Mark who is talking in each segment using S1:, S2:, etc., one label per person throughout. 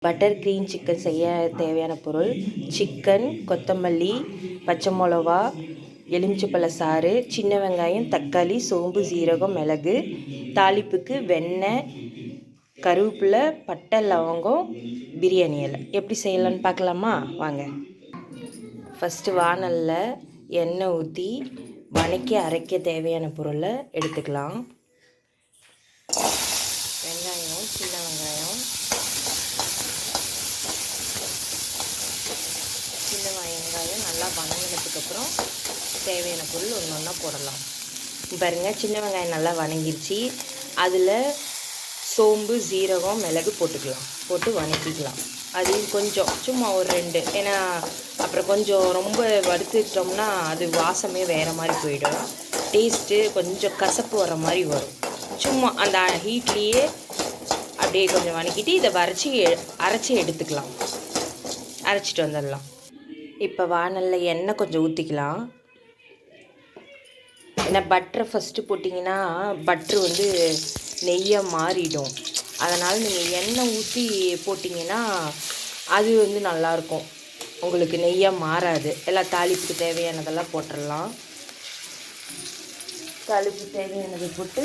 S1: Butter green chicken செய்ய தேவையான பொருள்: சிக்கன், கொத்தமல்லி, பச்சை மிளகா, எலுமிச்சப்பழ சாறு, சின்ன வெங்காயம், தக்காளி, சோம்பு, சீரகம், மிளகு, தாளிப்புக்கு வெண்ணெய், கருவேப்பிலை, பட்டை, லவங்கம், பிரியாணி இலை. எப்படி செய்யலான்னு பார்க்கலாமா? வாங்க. ஃபஸ்ட்டு வாணலில் எண்ணெய் ஊற்றி வதக்கி அரைக்க தேவையான பொருளை எடுத்துக்கலாம். வெங்காயம், சின்ன வெங்காயம், நல்லா வதங்கினதுக்கப்புறம் தேவையான பொருள் ஒன்று ஒன்றா போடலாம். பாருங்கள், சின்ன வெங்காயம் நல்லா வதங்கிருச்சு. அதில் சோம்பு, சீரகம், மிளகு போட்டுக்கலாம். போட்டு வதக்கிக்கலாம். அதையும் கொஞ்சம் சும்மா ஒரு 2, ஏன்னா அப்புறம் கொஞ்சம் ரொம்ப வறுத்துக்கிட்டோம்னா அது வாசமே வேறு மாதிரி போயிடும். டேஸ்ட்டு கொஞ்சம் கசப்பு வர மாதிரி வரும். சும்மா அந்த ஹீட்லேயே அப்படியே கொஞ்சம் வதக்கிட்டு இதை அரைச்சி எடுத்துக்கலாம். அரைச்சிட்டு வந்துடலாம். இப்போ வாணலில் எண்ணெய் கொஞ்சம் ஊற்றிக்கலாம். ஏன்னா பட்டரை ஃபஸ்ட்டு போட்டிங்கன்னா பட்ரு நெய்யாக மாறிடும். அதனால் நீங்கள் எண்ணெய் ஊற்றி போட்டிங்கன்னா அது நல்லாயிருக்கும். உங்களுக்கு நெய்யாக மாறாது. எல்லாம் தாளிப்புக்கு தேவையானதெல்லாம் போட்டுடலாம். தாளிப்புக்கு தேவையானதை போட்டு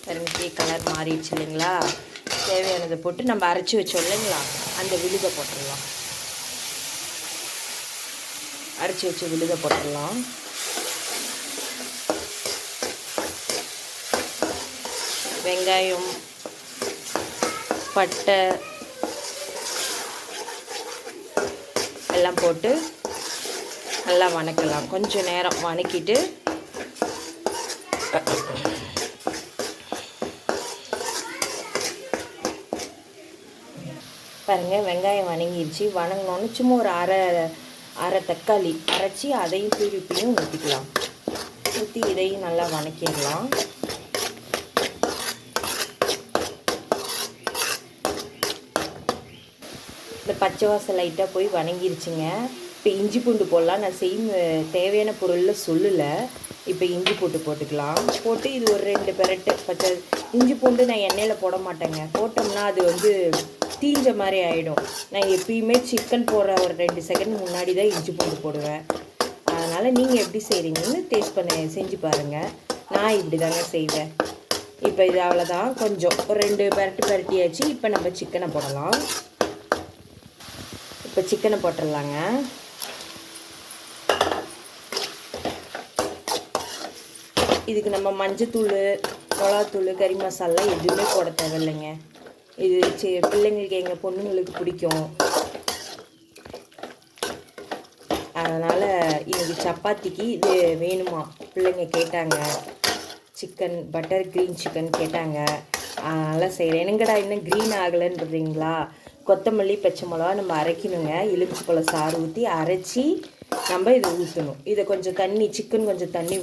S1: கரும்பு கலர் மாறிடுச்சு இல்லைங்களா? தேவையானதை போட்டு நம்ம அரைச்சி வச்சோம் இல்லைங்களா, அந்த விழுதை போட்டுடலாம். அரைச்சி வச்சு விழுதை போட்டுடலாம். வெங்காயம், பட்டை எல்லாம் போட்டு நல்லா வதக்கலாம். கொஞ்சம் நேரம் வதக்கிட்டு பாருங்கள், வெங்காயம் வதங்கிடுச்சு. வதங்கினோன்னு சும்மா ஒரு அரை தக்காளி அரைச்சி அதையும் திருப்பியும் ஊற்றிக்கலாம். ஊற்றி இதையும் நல்லா வதக்கிடலாம். இந்த பச்சை வாசம் லைட்டாக போய் வதங்கிருச்சுங்க. இப்போ இஞ்சி பூண்டு போடலாம். நான் தேவையான பொருளில் சொல்லலை. இப்போ இஞ்சி போட்டுக்கலாம். போட்டு இது ஒரு 2 பெரட்டு பச்சை இஞ்சி பூண்டு நான் எண்ணெயில் போட மாட்டேங்க. போட்டோம்னா அது தீஞ்ச மாதிரி ஆகிடும். நான் எப்பயுமே சிக்கன் போடுற ஒரு 2 செகண்ட் முன்னாடி தான் இஞ்சி பூண்டு போடுவேன். அதனால் நீங்கள் எப்படி செய்கிறீங்கன்னு செஞ்சு பாருங்கள். நான் இப்படி தாங்க செய்வேன். இப்போ இது அவ்வளோதான். கொஞ்சம் ஒரு 2 பெரட்டியாச்சு. இப்போ நம்ம சிக்கனை போடலாம். இப்போ சிக்கனை போட்டுடலாங்க. இதுக்கு நம்ம மஞ்சத்தூள், மிளகாத்தூள், கறி மசாலா எதுவுமே போட தேவையில்லைங்க. இது பிள்ளைங்களுக்கு, எங்கள் பொண்ணுங்களுக்கு பிடிக்கும். அதனால் இன்னைக்கு சப்பாத்திக்கு இது வேணுமா பிள்ளைங்க கேட்டாங்க. சிக்கன் பட்டர் க்ரீன் சிக்கன் கேட்டாங்க. அதனால் செய்கிறேன். என்னங்கடா இன்னும் க்ரீன் ஆகலைன்றீங்களா? கொத்தமல்லி, பச்சை மிளகா நம்ம அரைக்கணுங்க. எலுமிச்சப்பழ சாறு ஊற்றி அரைச்சி நம்ம இதை ஊற்றணும். இதை கொஞ்சம் சிக்கன் கொஞ்சம் தண்ணி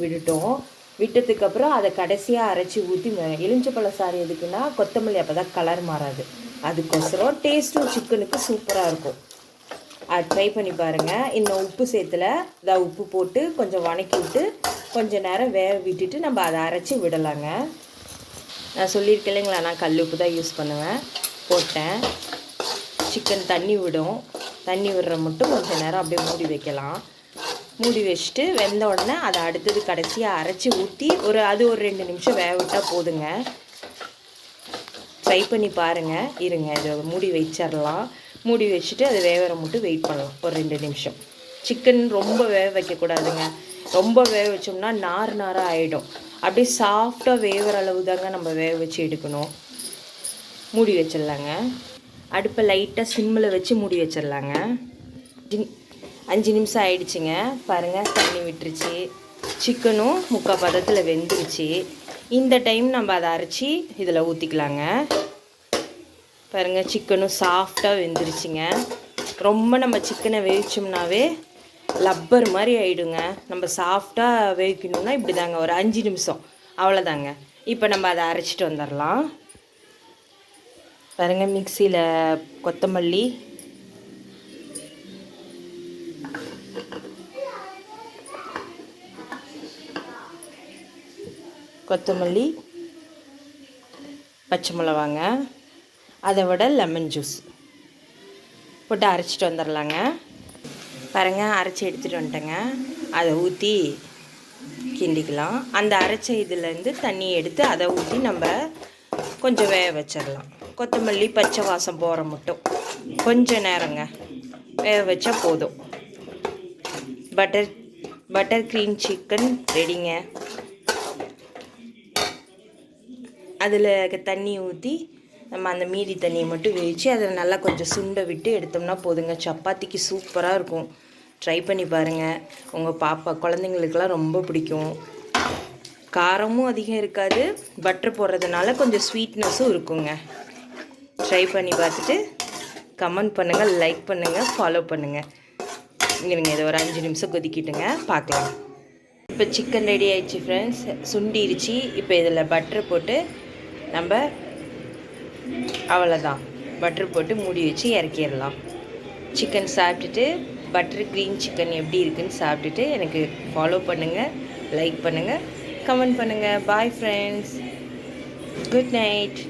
S1: விட்டதுக்கப்புறம் அதை கடைசியாக அரைச்சி ஊற்றி எலுமிச்சப்பழ சாறு எதுக்குன்னா கொத்தமல்லி அப்போ தான் கலர் மாறாது. அதுக்கொசரம் டேஸ்ட்டும் சிக்கனுக்கு சூப்பராக இருக்கும். அது ட்ரை பண்ணி பாருங்கள். இன்னும் உப்பு சேர்த்துல உப்பு போட்டு கொஞ்சம் வதக்கி விட்டு கொஞ்சம் நேரம் வேக விட்டுட்டு நம்ம அதை அரைச்சி விடலாங்க. நான் சொல்லியிருக்கேன் இல்லைங்களா, நான் கல் உப்பு தான் யூஸ் பண்ணுவேன். போட்டேன். சிக்கன் தண்ணி விடும். தண்ணி விடுற மட்டும் கொஞ்சம் நேரம் அப்படியே மூடி வைக்கலாம். மூடி வச்சுட்டு வெந்த உடனே அதை அடுத்தது கடைசியாக அரைச்சி ஊற்றி ஒரு 2 நிமிஷம் வேக விட்டால் போதுங்க. ட்ரை பண்ணி பாருங்கள். இருங்க, இதை மூடி வச்சிடலாம். மூடி வச்சுட்டு அது வேகிற மட்டும் வெயிட் பண்ணலாம் ஒரு 2 நிமிஷம். சிக்கன் ரொம்ப வேக வைக்கக்கூடாதுங்க. ரொம்ப வேக வச்சோம்னா நாராக ஆகிடும். அப்படியே சாஃப்டாக வேகிற அளவு தாங்க நம்ம வேக வச்சு எடுக்கணும். மூடி வச்சிடலாங்க. அடுப்பை லைட்டாக சிம்மில் வச்சு மூடி வச்சிடலாங்க. 5 நிமிஷம் ஆயிடுச்சுங்க. பாருங்கள், தண்ணி விட்டுருச்சு. சிக்கனும் முக்கால் பதத்தில் வெந்துருச்சு. இந்த டைம் நம்ம அதை அரைச்சி இதில் ஊற்றிக்கலாங்க. பாருங்கள், சிக்கனும் சாஃப்டாக வெந்துருச்சுங்க. ரொம்ப நம்ம சிக்கனை வேவிச்சோம்னாவே லப்பர் மாதிரி ஆகிடுங்க. நம்ம சாஃப்டாக வேவிக்கணும்னா இப்படி தாங்க, ஒரு 5 நிமிஷம் அவ்வளோதாங்க. இப்போ நம்ம அதை அரைச்சிட்டு வந்துடலாம். பாருங்கள், மிக்சியில் கொத்தமல்லி, கொத்தமல்லி, பச்சை மிளகாங்க, அதை விட லெமன் ஜூஸ் போட்டு அரைச்சிட்டு வந்துடலாங்க. பாருங்கள், அரைச்சி எடுத்துகிட்டு வந்துட்டேங்க. அதை ஊற்றி கிண்டிக்கலாம். அந்த அரைச்ச இதுலேருந்து தண்ணி எடுத்து அதை ஊற்றி நம்ம கொஞ்சம் வேக வச்சிடலாம். கொத்தமல்லி பச்சை வாசம் போகிற மட்டும் கொஞ்சம் நேரங்க வேக வச்சா போதும். பட்டர் க்ரீம் சிக்கன் ரெடிங்க. அதில் தண்ணி ஊற்றி நம்ம அந்த மீதி தண்ணியை மட்டும் வேவிச்சு அதில் நல்லா கொஞ்சம் சுண்டை விட்டு எடுத்தோம்னா போதுங்க. சப்பாத்திக்கு சூப்பராக இருக்கும். ட்ரை பண்ணி பாருங்கள். உங்கள் பாப்பா குழந்தைங்களுக்கெல்லாம் ரொம்ப பிடிக்கும். காரமும் அதிகம் இருக்காது, பட்டர் போடுறதுனால கொஞ்சம் ஸ்வீட்னஸும் இருக்குங்க. ட்ரை பண்ணி பார்த்துட்டு கமெண்ட் பண்ணுங்கள், லைக் பண்ணுங்கள், ஃபாலோ பண்ணுங்கள். இங்கே இதை ஒரு 5 நிமிஷம் கொதிக்கிட்டுங்க, பார்க்கலாம். இப்போ சிக்கன் ரெடி ஆயிடுச்சு ஃப்ரெண்ட்ஸ், சுண்டிருச்சு. இப்போ இதில் பட்டர் போட்டு நம்ம அவ்வளோதான், பட்டர் போட்டு மூடி வச்சு இறக்கிடலாம். சிக்கன் சாப்பிட்டுட்டு பட்டர் க்ரீன் சிக்கன் எப்படி இருக்குன்னு சாப்பிட்டுட்டு எனக்கு ஃபாலோ பண்ணுங்கள், லைக் பண்ணுங்கள், கமெண்ட் பண்ணுங்கள். Bye friends, good night.